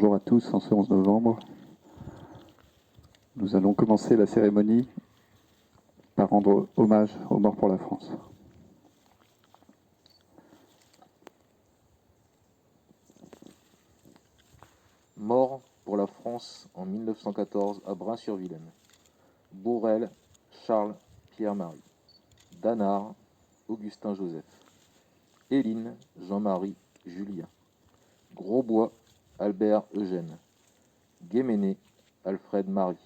Bonjour à tous, en ce 11 novembre. Nous allons commencer la cérémonie par rendre hommage aux morts pour la France. Mort pour la France en 1914 à Brain-sur-Vilaine. Bourrel, Charles Pierre-Marie. Danard, Augustin Joseph. Héline, Jean-Marie Julien. Grosbois, Albert Eugène. Guéméné, Alfred Marie.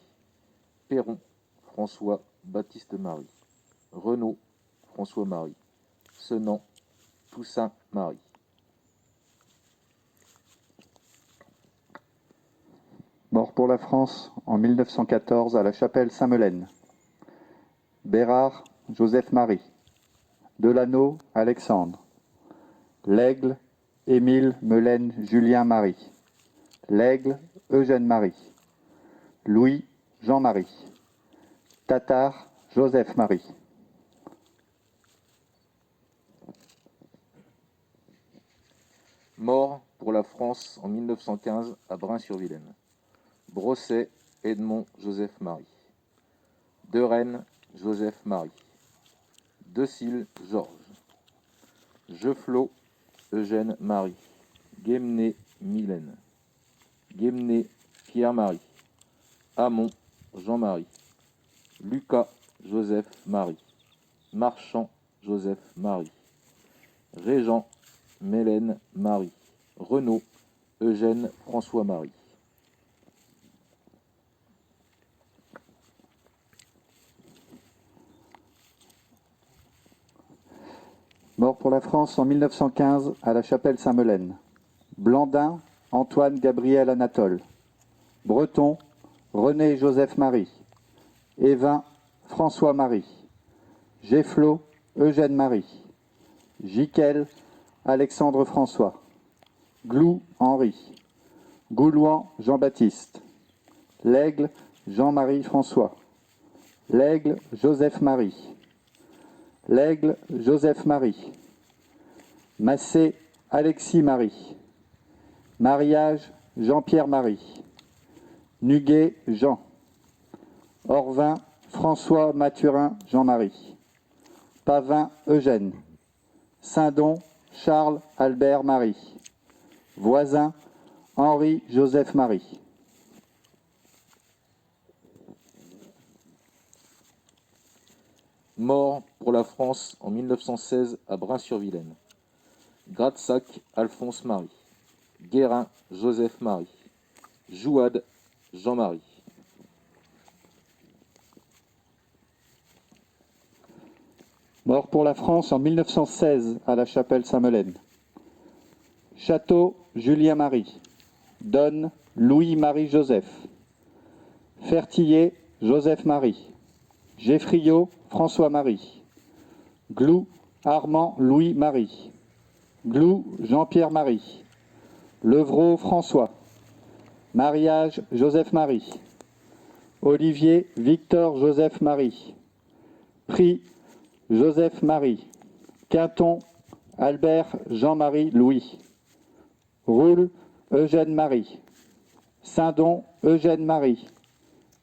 Perron, François Baptiste Marie. Renaud, François Marie. Senant, Toussaint Marie. Mort pour la France en 1914 à la chapelle Saint-Melaine. Bérard, Joseph-Marie. Delano, Alexandre. L'Aigle, Émile, Melaine, Julien-Marie. L'Aigle, Eugène-Marie. Louis, Jean-Marie. Tatar, Joseph-Marie. Mort pour la France en 1915 à Brain-sur-Vilaine. Brosset, Edmond Joseph-Marie. De Rennes, Joseph-Marie. Decille, Georges. Jeflot, Eugène-Marie. Guémené, Mylène. Guémené, Pierre-Marie. Hamon, Jean-Marie. Lucas, Joseph-Marie. Marchand, Joseph-Marie. Régent, Mélène Marie. Renaud, Eugène François-Marie. Mort pour la France en 1915 à la chapelle Saint-Melaine. Blandin, Antoine Gabriel Anatole. Breton, René Joseph-Marie. Évin, François-Marie. Géflot, Eugène-Marie. Giquel, Alexandre François. Glou, Henri. Goulouan, Jean-Baptiste. L'Aigle, Jean-Marie François. L'Aigle, Joseph-Marie. L'Aigle, Joseph-Marie. Massé, Alexis-Marie. Mariage, Jean-Pierre-Marie. Nuguet, Jean. Orvin, François Mathurin Jean-Marie. Pavin, Eugène. Saint-Don, Charles Albert Marie. Voisin, Henri Joseph Marie. Mort pour la France en 1916 à Brain-sur-Vilaine. Gratsac, Alphonse Marie. Guérin, Joseph Marie. Jouade, Jean-Marie. Mort pour la France en 1916 à la chapelle Saint-Melaine. Château, Julien-Marie. Donne, Louis-Marie-Joseph. Fertillier, Joseph-Marie. Geffriot, François-Marie. Glou, Armand Louis-Marie. Glou, Jean-Pierre-Marie. Levrault, François. Mariage, Joseph-Marie. Olivier, Victor Joseph-Marie. Prix, Joseph-Marie. Quinton, Albert Jean-Marie Louis. Roule, Eugène-Marie. Saint-Don, Eugène-Marie.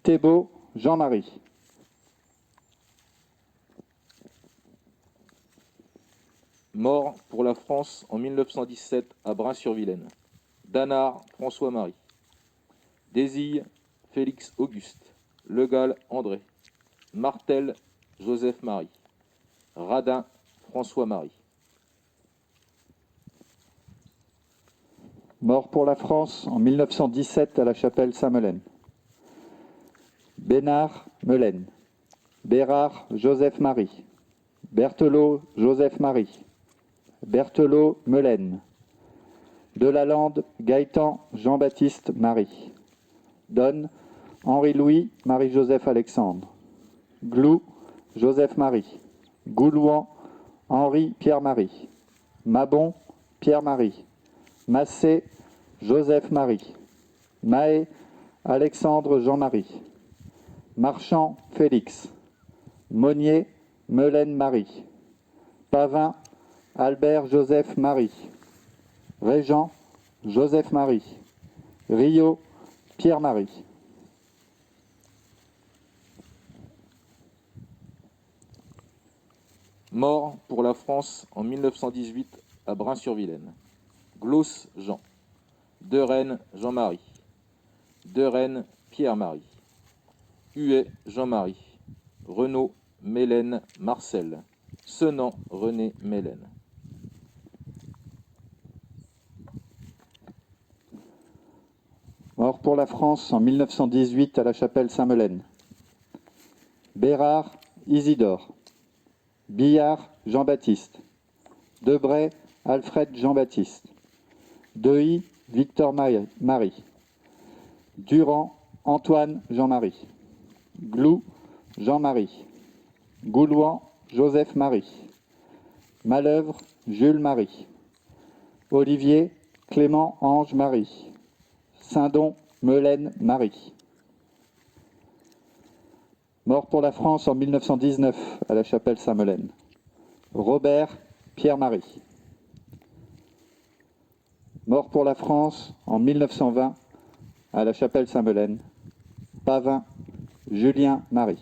Thébault, Jean-Marie. Mort pour la France en 1917 à Brain-sur-Vilaine. Danard, François-Marie. Désille, Félix Auguste. Legal, André. Martel, Joseph-Marie. Radin, François-Marie. Mort pour la France en 1917 à la chapelle Saint-Melaine. Bénard, Melaine. Bérard, Joseph-Marie. Berthelot, Joseph-Marie. Berthelot, Melaine. Delalande, Gaëtan, Jean-Baptiste, Marie. Donne, Henri-Louis, Marie-Joseph Alexandre. Glou, Joseph-Marie. Goulouan, Henri Pierre-Marie. Mabon, Pierre-Marie. Massé, Joseph-Marie. Mahé, Alexandre Jean-Marie. Marchand, Félix. Monnier, Melaine Marie. Pavin, Albert Joseph Marie. Régent, Joseph Marie. Rio, Pierre-Marie. Mort pour la France en 1918 à Brain-sur-Vilaine. Glos Jean. Derennes Jean-Marie. Derennes Pierre-Marie. Huet Jean-Marie. Renaud Mélène Marcel. Senant René Mélène. Mort pour la France en 1918 à la chapelle Saint-Melaine. Bérard, Isidore. Billard, Jean-Baptiste. Debray, Alfred Jean-Baptiste. Dehy, Victor Marie. Durand, Antoine Jean-Marie. Glou, Jean-Marie. Goulouan, Joseph-Marie. Malœuvre, Jules-Marie. Olivier, Clément Ange-Marie. Saint-Don, Melaine Marie. Mort pour la France en 1919 à la chapelle Saint-Melaine. Robert, Pierre-Marie. Mort pour la France en 1920 à la chapelle Saint-Melaine. Pavin, Julien Marie.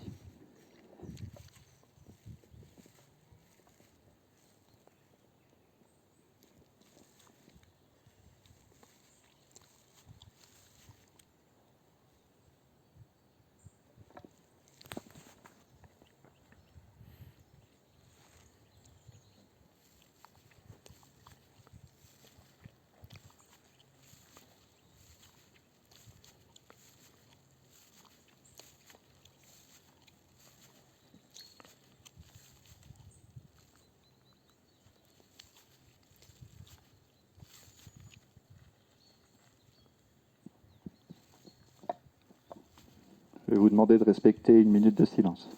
Je vais vous demander de respecter 1 minute de silence.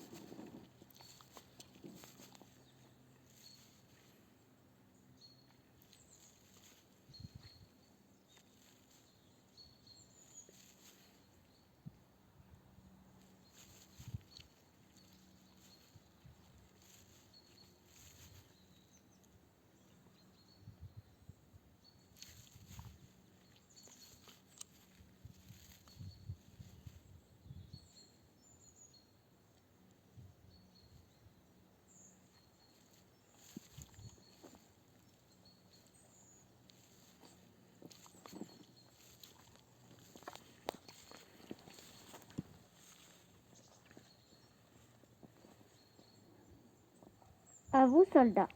À vous, soldats.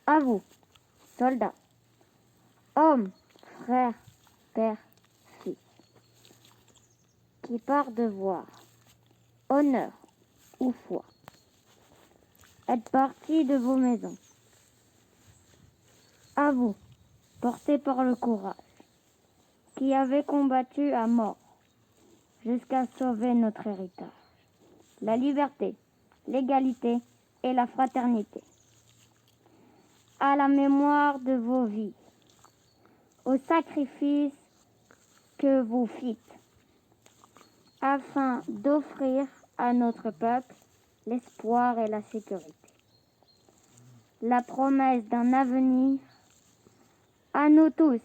À vous, soldats. Hommes, frères, pères, fils. Qui par devoir, honneur ou foi, êtes partis de vos maisons. À vous, portés par le courage, qui avez combattu à mort jusqu'à sauver notre héritage, la liberté, l'égalité et la fraternité. À la mémoire de vos vies, au sacrifice que vous fîtes, afin d'offrir à notre peuple l'espoir et la sécurité, la promesse d'un avenir à nous tous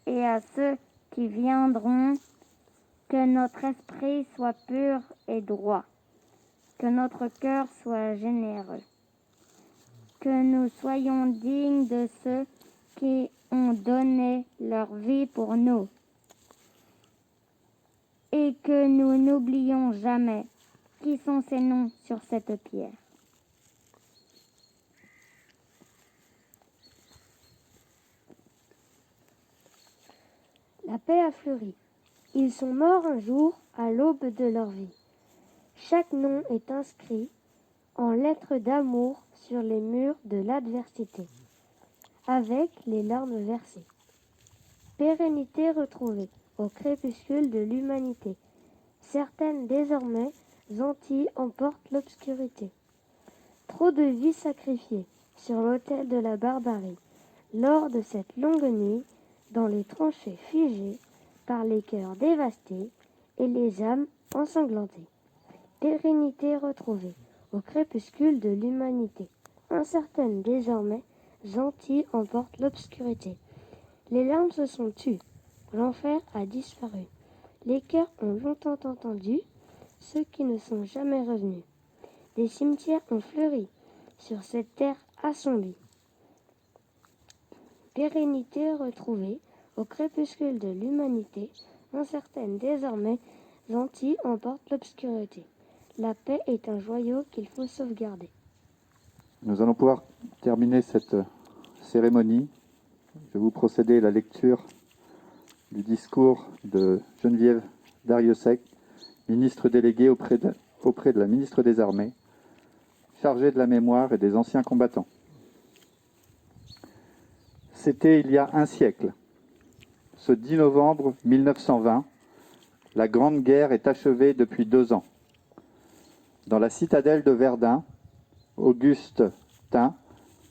et à ceux qui viendront, que notre esprit soit pur et droit, que notre cœur soit généreux, que nous soyons dignes de ceux qui ont donné leur vie pour nous, et que nous n'oublions jamais qui sont ces noms sur cette pierre. La paix a fleuri. Ils sont morts un jour à l'aube de leur vie. Chaque nom est inscrit en lettres d'amour sur les murs de l'adversité, avec les larmes versées. Pérennité retrouvée au crépuscule de l'humanité. Certaines désormais Antilles emportent l'obscurité. Trop de vies sacrifiées sur l'autel de la barbarie, lors de cette longue nuit, dans les tranchées figées, par les cœurs dévastés et les âmes ensanglantées. Pérennité retrouvée au crépuscule de l'humanité. Incertaine désormais, Antilles emportent l'obscurité. Les larmes se sont tues L'enfer a disparu. Les cœurs ont longtemps entendu ceux qui ne sont jamais revenus. Des cimetières ont fleuri sur cette terre assombrie. Pérennité retrouvée au crépuscule de l'humanité, incertaine désormais, Antilles emporte l'obscurité. La paix est un joyau qu'il faut sauvegarder. Nous allons pouvoir terminer cette cérémonie. Je vais vous procéder à la lecture du discours de Geneviève Darrieussecq, ministre déléguée auprès de la ministre des Armées, chargée de la mémoire et des anciens combattants. C'était il y a un siècle. Ce 10 novembre 1920, la Grande Guerre est achevée depuis 2 ans. Dans la citadelle de Verdun, Auguste Tin,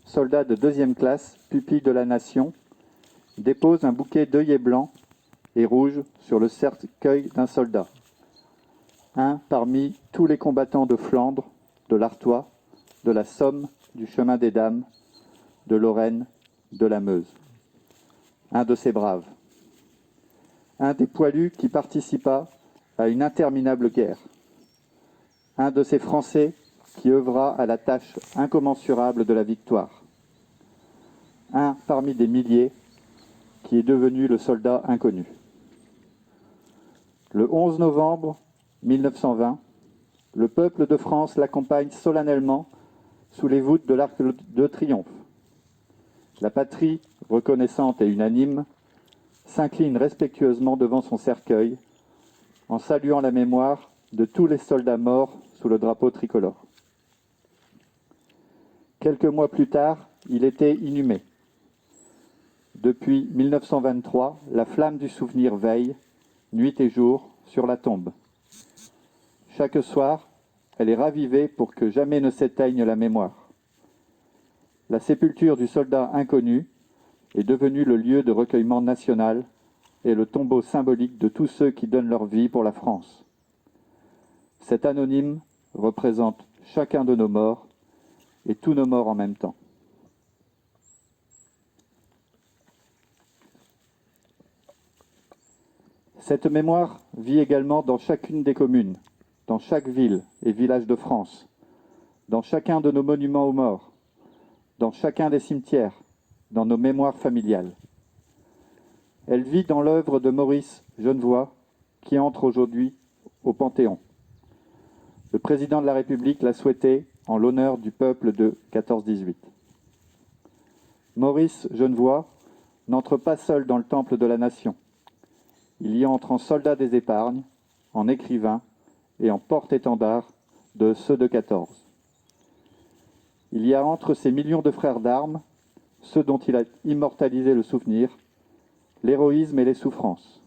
soldat de 2e classe, pupille de la nation, dépose un bouquet d'œillets blancs et rouges sur le cercueil d'un soldat. Un parmi tous les combattants de Flandre, de l'Artois, de la Somme, du Chemin des Dames, de Lorraine, de la Meuse. Un de ces braves. Un des poilus qui participa à une interminable guerre. Un de ces Français qui œuvra à la tâche incommensurable de la victoire. Un parmi des milliers qui est devenu le soldat inconnu. Le 11 novembre 1920, le peuple de France l'accompagne solennellement sous les voûtes de l'Arc de Triomphe. La patrie, reconnaissante et unanime, s'incline respectueusement devant son cercueil en saluant la mémoire de tous les soldats morts sous le drapeau tricolore. Quelques mois plus tard, il était inhumé. Depuis 1923, la flamme du souvenir veille, nuit et jour, sur la tombe. Chaque soir, elle est ravivée pour que jamais ne s'éteigne la mémoire. La sépulture du soldat inconnu est devenue le lieu de recueillement national et le tombeau symbolique de tous ceux qui donnent leur vie pour la France. Cet anonyme représente chacun de nos morts et tous nos morts en même temps. Cette mémoire vit également dans chacune des communes, dans chaque ville et village de France, dans chacun de nos monuments aux morts, dans chacun des cimetières, dans nos mémoires familiales. Elle vit dans l'œuvre de Maurice Genevoix, qui entre aujourd'hui au Panthéon. Le président de la République l'a souhaité en l'honneur du peuple de 14-18. Maurice Genevoix n'entre pas seul dans le temple de la nation. Il y entre en soldat des épargnes, en écrivain et en porte-étendard de ceux de 14. Il y a entre ces millions de frères d'armes, ceux dont il a immortalisé le souvenir, l'héroïsme et les souffrances.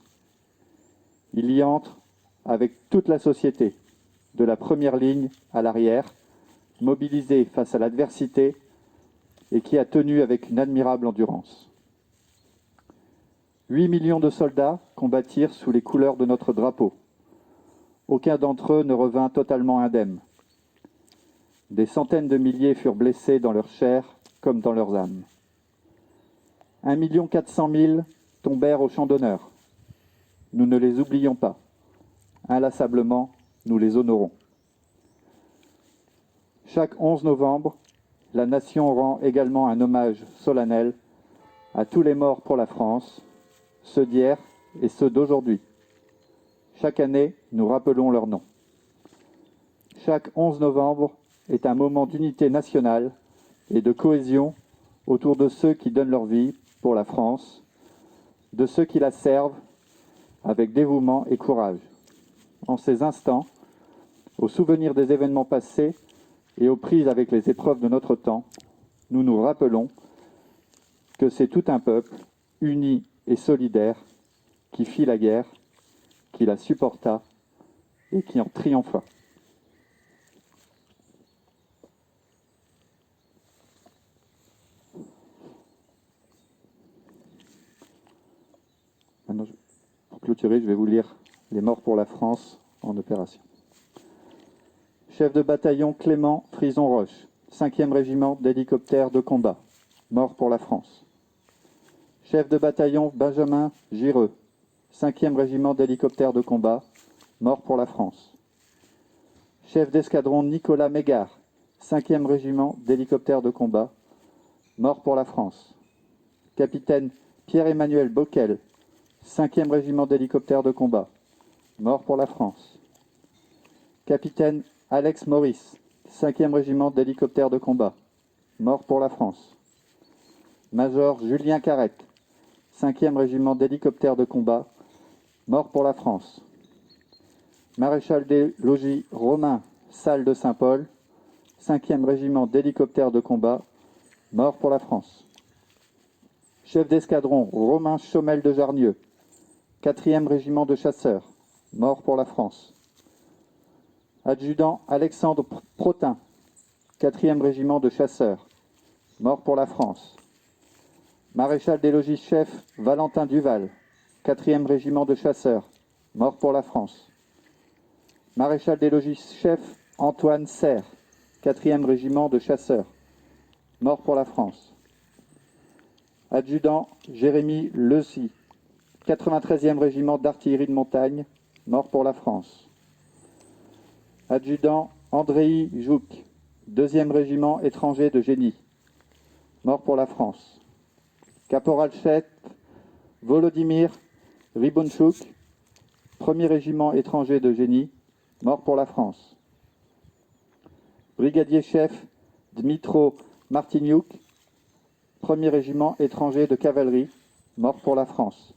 Il y entre avec toute la société, de la première ligne à l'arrière, mobilisée face à l'adversité et qui a tenu avec une admirable endurance. 8 millions de soldats combattirent sous les couleurs de notre drapeau. Aucun d'entre eux ne revint totalement indemne. Des centaines de milliers furent blessés dans leur chair comme dans leurs âmes. 1 400 000 tombèrent au champ d'honneur. Nous ne les oublions pas. Inlassablement, nous les honorons. Chaque 11 novembre, la nation rend également un hommage solennel à tous les morts pour la France, ceux d'hier et ceux d'aujourd'hui. Chaque année, nous rappelons leurs noms. Chaque 11 novembre est un moment d'unité nationale et de cohésion autour de ceux qui donnent leur vie pour la France, de ceux qui la servent avec dévouement et courage. En ces instants, au souvenir des événements passés et aux prises avec les épreuves de notre temps, nous nous rappelons que c'est tout un peuple, uni et solidaire, qui fit la guerre, qui la supporta et qui en triompha. Maintenant, pour clôturer, je vais vous lire les morts pour la France en opération. Chef de bataillon Clément Frison-Roche, 5e régiment d'hélicoptères de combat, mort pour la France. Chef de bataillon Benjamin Gireux, 5e régiment d'hélicoptères de combat, mort pour la France. Chef d'escadron Nicolas Mégard, 5e régiment d'hélicoptères de combat, mort pour la France. Capitaine Pierre-Emmanuel Bockel, 5e régiment d'hélicoptères de combat, mort pour la France. Capitaine Alex Maurice, 5e régiment d'hélicoptères de combat, mort pour la France. Major Julien Carrette, 5e régiment d'hélicoptères de combat, mort pour la France. Maréchal des logis Romain Salle de Saint-Paul, 5e régiment d'hélicoptères de combat, mort pour la France. Chef d'escadron Romain Chaumel de Jarnieux, 4e régiment de chasseurs, mort pour la France. Adjudant Alexandre Protin, 4e régiment de chasseurs, mort pour la France. Maréchal des logis chef Valentin Duval, 4e régiment de chasseurs, mort pour la France. Maréchal des logis chef Antoine Serre, 4e régiment de chasseurs, mort pour la France. Adjudant Jérémy Lecy, 93e régiment d'artillerie de montagne, mort pour la France. Adjudant Andrei Jouk, 2e régiment étranger de génie, mort pour la France. Caporal-chef Volodymyr Ribonchouk, 1er régiment étranger de génie, mort pour la France. Brigadier-chef Dmitro Martiniuk, 1er régiment étranger de cavalerie, mort pour la France.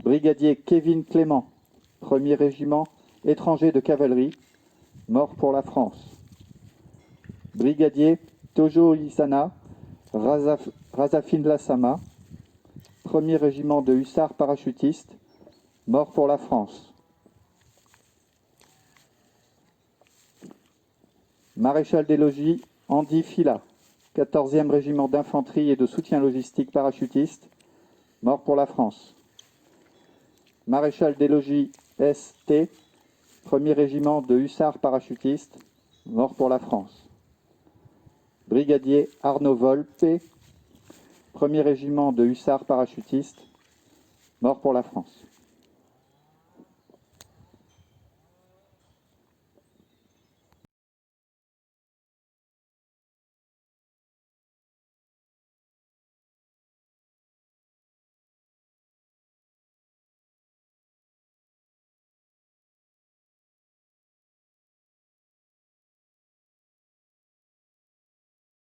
Brigadier Kevin Clément, 1er régiment étranger de cavalerie, mort pour la France. Brigadier Tojo Isana, Razafin Lassama, 1er régiment de hussards parachutistes, mort pour la France. Maréchal des logis Andy Fila, 14e régiment d'infanterie et de soutien logistique parachutiste, mort pour la France. Maréchal des logis ST, 1er régiment de hussards parachutistes, mort pour la France. Brigadier Arnaud Volpe, 1er régiment de hussards parachutistes, mort pour la France.